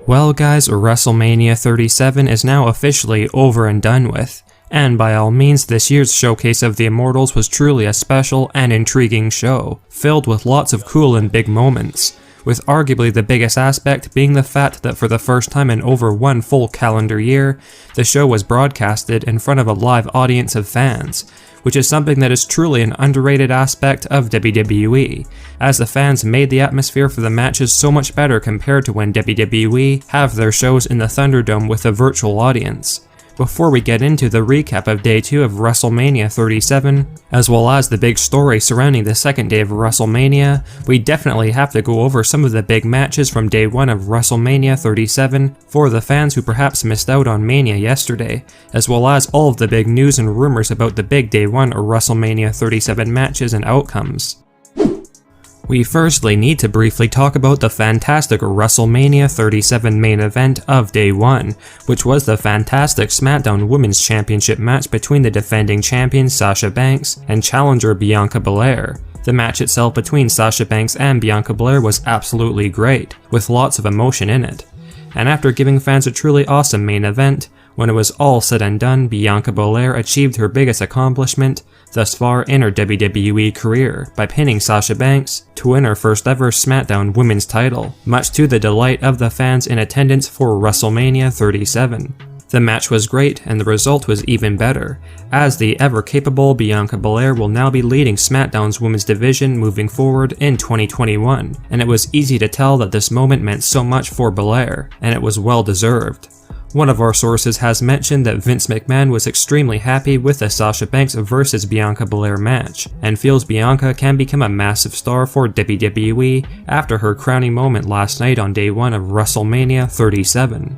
Well guys, WrestleMania 37 is now officially over and done with, and by all means this year's Showcase of the Immortals was truly a special and intriguing show, filled with lots of cool and big moments, with arguably the biggest aspect being the fact that for the first time in over one full calendar year, the show was broadcasted in front of a live audience of fans, which is something that is truly an underrated aspect of WWE, as the fans made the atmosphere for the matches so much better compared to when WWE have their shows in the Thunderdome with a virtual audience. Before we get into the recap of Day 2 of WrestleMania 37, as well as the big story surrounding the second day of WrestleMania, we definitely have to go over some of the big matches from Day 1 of WrestleMania 37 for the fans who perhaps missed out on Mania yesterday, as well as all of the big news and rumors about the big Day 1 or WrestleMania 37 matches and outcomes. We firstly need to briefly talk about the fantastic WrestleMania 37 main event of Day 1, which was the fantastic SmackDown Women's Championship match between the defending champion Sasha Banks and challenger Bianca Belair. The match itself between Sasha Banks and Bianca Belair was absolutely great, with lots of emotion in it. And after giving fans a truly awesome main event, when it was all said and done, Bianca Belair achieved her biggest accomplishment thus far in her WWE career by pinning Sasha Banks to win her first ever SmackDown Women's title, much to the delight of the fans in attendance for WrestleMania 37. The match was great and the result was even better, as the ever-capable Bianca Belair will now be leading SmackDown's women's division moving forward in 2021, and it was easy to tell that this moment meant so much for Belair, and it was well deserved. One of our sources has mentioned that Vince McMahon was extremely happy with the Sasha Banks vs Bianca Belair match, and feels Bianca can become a massive star for WWE after her crowning moment last night on Day 1 of WrestleMania 37.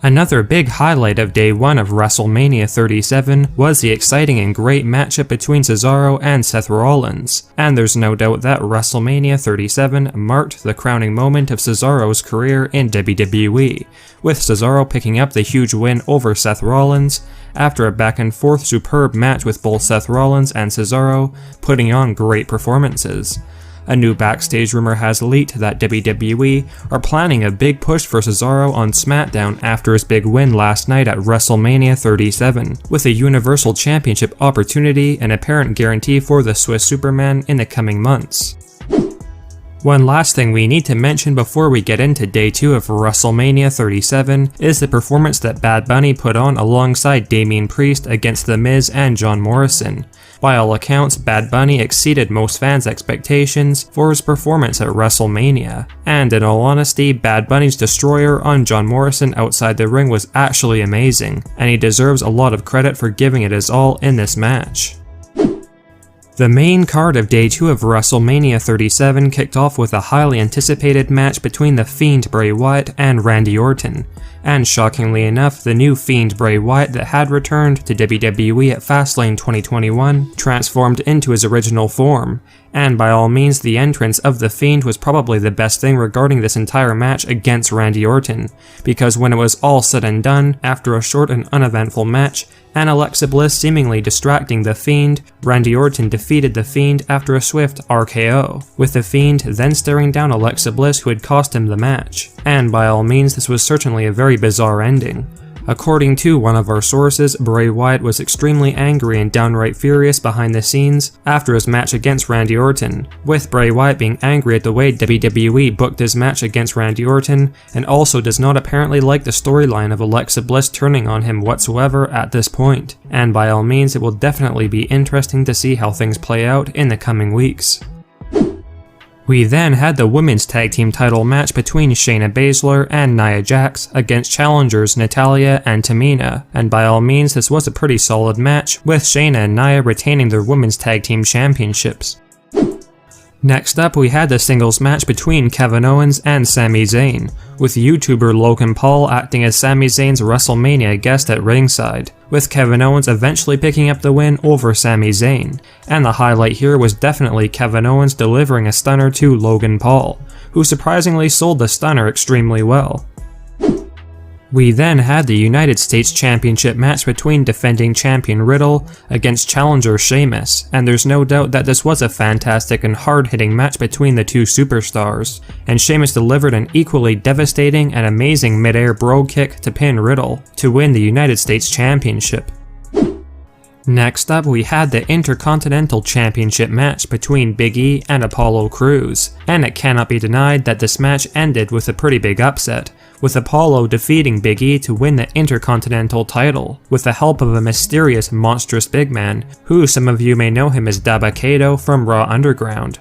Another big highlight of Day 1 of WrestleMania 37 was the exciting and great matchup between Cesaro and Seth Rollins, and there's no doubt that WrestleMania 37 marked the crowning moment of Cesaro's career in WWE, with Cesaro picking up the huge win over Seth Rollins after a back and forth superb match with both Seth Rollins and Cesaro putting on great performances. A new backstage rumor has leaked that WWE are planning a big push for Cesaro on SmackDown after his big win last night at WrestleMania 37, with a Universal Championship opportunity and apparent guarantee for the Swiss Superman in the coming months. One last thing we need to mention before we get into Day 2 of WrestleMania 37 is the performance that Bad Bunny put on alongside Damian Priest against The Miz and John Morrison. By all accounts, Bad Bunny exceeded most fans' expectations for his performance at WrestleMania, and in all honesty, Bad Bunny's destroyer on John Morrison outside the ring was actually amazing, and he deserves a lot of credit for giving it his all in this match. The main card of Day 2 of WrestleMania 37 kicked off with a highly anticipated match between The Fiend Bray Wyatt and Randy Orton, and shockingly enough, the new Fiend Bray Wyatt that had returned to WWE at Fastlane 2021 transformed into his original form, and by all means the entrance of The Fiend was probably the best thing regarding this entire match against Randy Orton, because when it was all said and done, after a short and uneventful match, and Alexa Bliss seemingly distracting The Fiend, Randy Orton defeated The Fiend after a swift RKO, with The Fiend then staring down Alexa Bliss who had cost him the match. And by all means, this was certainly a very bizarre ending. According to one of our sources, Bray Wyatt was extremely angry and downright furious behind the scenes after his match against Randy Orton, with Bray Wyatt being angry at the way WWE booked his match against Randy Orton, and also does not apparently like the storyline of Alexa Bliss turning on him whatsoever at this point, and by all means it will definitely be interesting to see how things play out in the coming weeks. We then had the women's tag team title match between Shayna Baszler and Nia Jax against challengers Natalya and Tamina, and by all means this was a pretty solid match, with Shayna and Nia retaining their women's tag team championships. Next up, we had the singles match between Kevin Owens and Sami Zayn, with YouTuber Logan Paul acting as Sami Zayn's WrestleMania guest at ringside, with Kevin Owens eventually picking up the win over Sami Zayn, and the highlight here was definitely Kevin Owens delivering a stunner to Logan Paul, who surprisingly sold the stunner extremely well. We then had the United States Championship match between defending champion Riddle against challenger Sheamus, and there's no doubt that this was a fantastic and hard-hitting match between the two superstars, and Sheamus delivered an equally devastating and amazing mid-air brogue kick to pin Riddle to win the United States Championship. Next up, we had the Intercontinental Championship match between Big E and Apollo Crews, and it cannot be denied that this match ended with a pretty big upset, with Apollo defeating Big E to win the Intercontinental title, with the help of a mysterious monstrous big man, who some of you may know him as Dabba Kato from Raw Underground.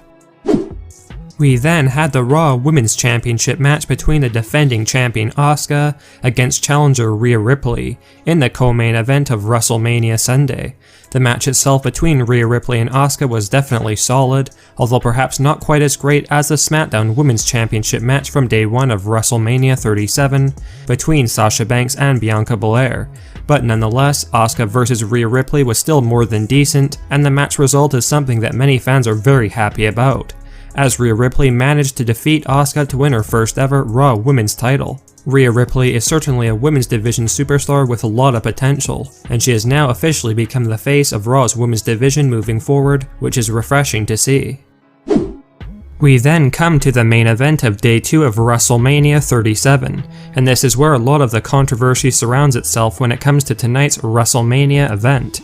We then had the Raw Women's Championship match between the defending champion Asuka against challenger Rhea Ripley in the co-main event of WrestleMania Sunday. The match itself between Rhea Ripley and Asuka was definitely solid, although perhaps not quite as great as the SmackDown Women's Championship match from day one of WrestleMania 37 between Sasha Banks and Bianca Belair. But nonetheless, Asuka vs Rhea Ripley was still more than decent, and the match result is something that many fans are very happy about, as Rhea Ripley managed to defeat Asuka to win her first ever Raw Women's title. Rhea Ripley is certainly a women's division superstar with a lot of potential, and she has now officially become the face of Raw's women's division moving forward, which is refreshing to see. We then come to the main event of Day 2 of WrestleMania 37, and this is where a lot of the controversy surrounds itself when it comes to tonight's WrestleMania event,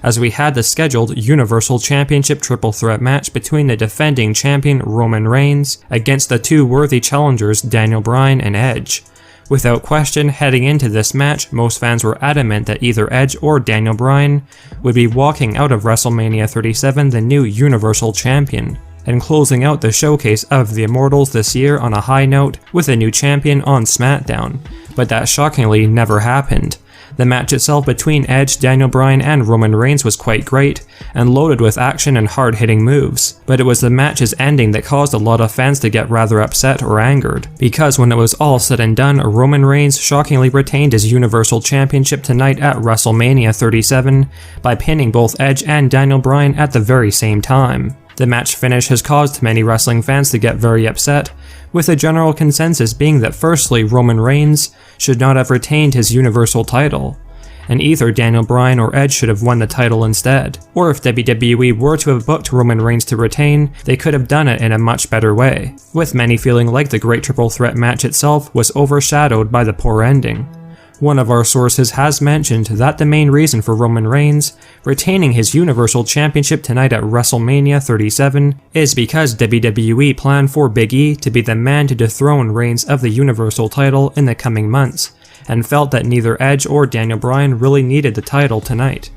as we had the scheduled Universal Championship triple threat match between the defending champion Roman Reigns against the two worthy challengers Daniel Bryan and Edge. Without question, heading into this match, most fans were adamant that either Edge or Daniel Bryan would be walking out of WrestleMania 37 the new Universal Champion, and closing out the Showcase of the Immortals this year on a high note with a new champion on SmackDown, but that shockingly never happened. The match itself between Edge, Daniel Bryan, and Roman Reigns was quite great, and loaded with action and hard-hitting moves, but it was the match's ending that caused a lot of fans to get rather upset or angered, because when it was all said and done, Roman Reigns shockingly retained his Universal Championship tonight at WrestleMania 37 by pinning both Edge and Daniel Bryan at the very same time. The match finish has caused many wrestling fans to get very upset, with a general consensus being that firstly, Roman Reigns should not have retained his Universal title, and either Daniel Bryan or Edge should have won the title instead. Or if WWE were to have booked Roman Reigns to retain, they could have done it in a much better way, with many feeling like the great triple threat match itself was overshadowed by the poor ending. One of our sources has mentioned that the main reason for Roman Reigns retaining his Universal Championship tonight at WrestleMania 37 is because WWE planned for Big E to be the man to dethrone Reigns of the Universal title in the coming months, and felt that neither Edge or Daniel Bryan really needed the title tonight.